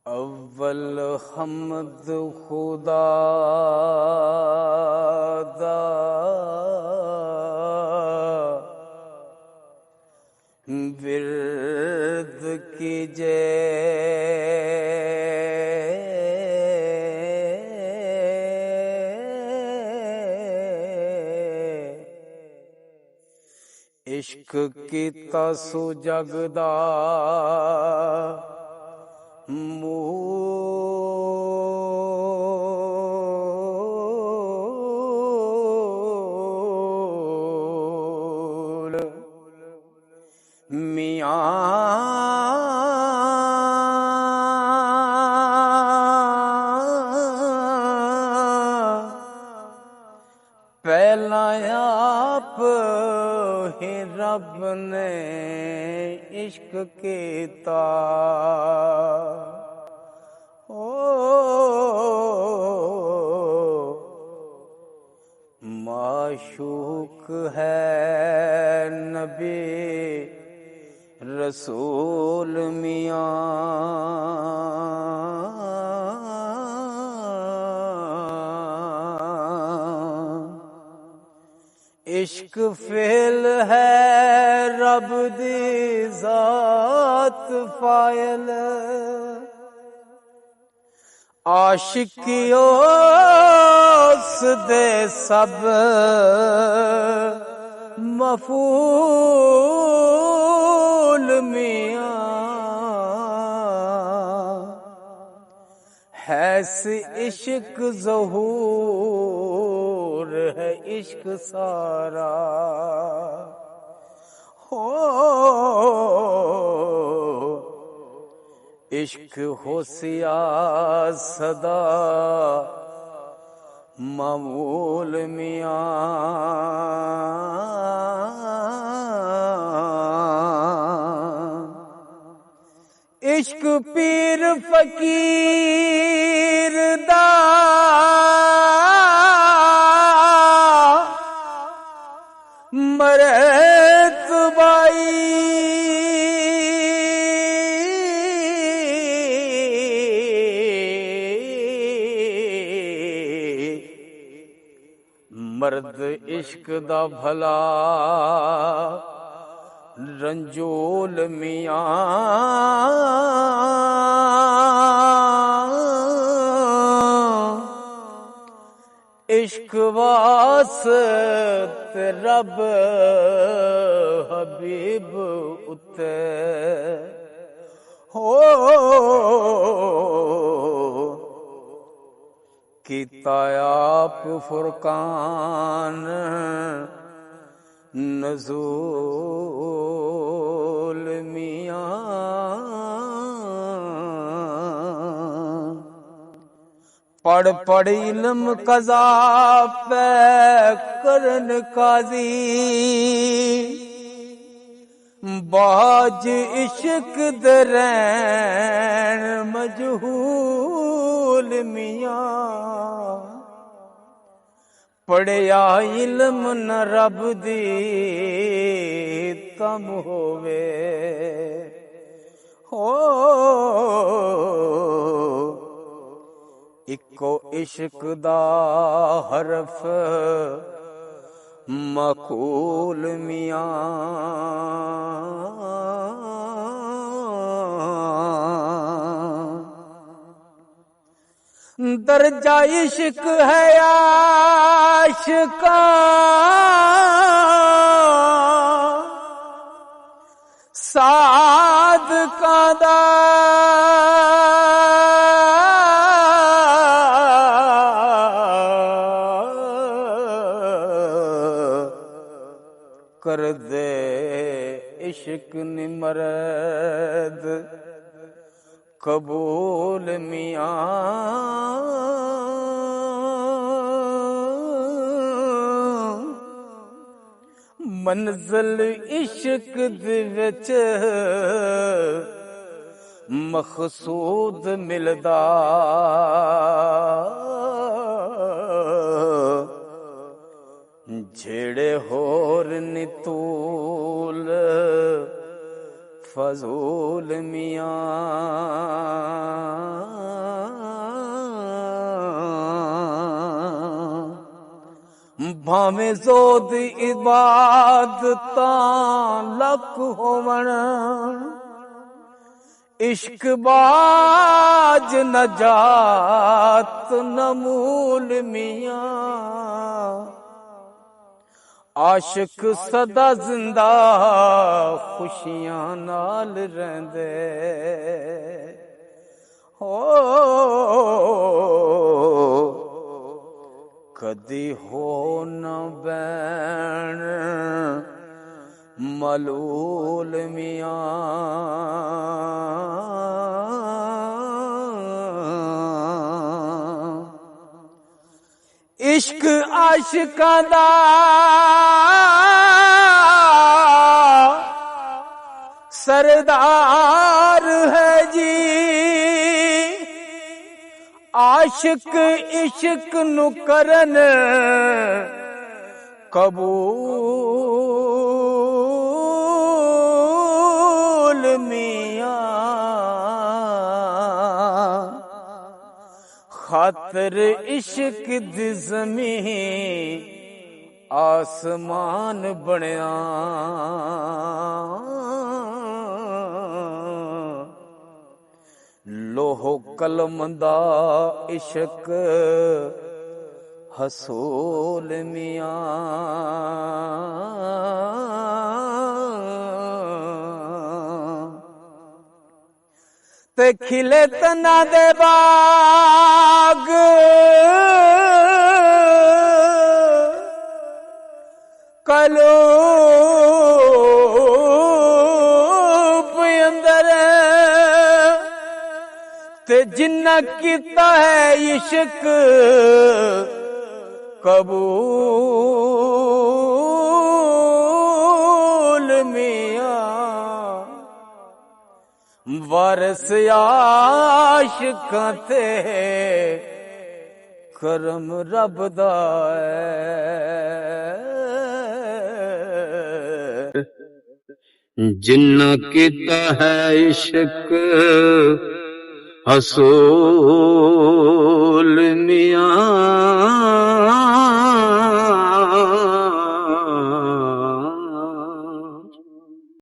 اول حمد خدا دا ورد کیجے عشق کیتا سو جگدا مول میاں پہلا آپ ہی رب نے عشق کیتا معشوق ہے نبی رسول میاں عشق فعل ہے رب دی ذات فاعل عاشقی اس دے سب مفعول میاں حیث عشق ظہور ہے عشق سارا ہو عشق ہو سیاستدا معمول میاں عشق پیر فقیر دا مرتبائی مرد عشق دا بھلا رنجول میاں عشق واسطے رب حبیب اتے ہو کیتا آپ فرقان نزول میاں پڑھ پڑھ علم قضا پہ کرن قاضی باج عشق درین مجہول میاں پڑھیا علم نہ رب دی تم ہووے ہو اکو عشق دا حرف مقول میاں درجہ عشق ہے عاشقاں صادقاں دا کر دے عشق نمرد قبول میاں منزل عشق دے وچ مقصود ملدا جھڑے ہور نتول فضول میاں بھاویں زود عبادتاں لکھ ہون عشق باج نجات نمول میاں عاشق سدا زندہ خوشیاں نال رہندے ہو کدی ہو نہ بین ملول میاں عشق عاشقاں دا سردار ہے جی عاشق عشق نو کرن قبول میاں خاطر عشق دی زمین آسمان بنیا لوہ قلم دا عشق حصول میاں تے کھلے تنا دے باغ قلوب اندر تے جنہ کیتا ہے عشق قبول میاں وارث عاشقاں تے کرم رب دا جنہ کیتا ہے عشق حصول میاں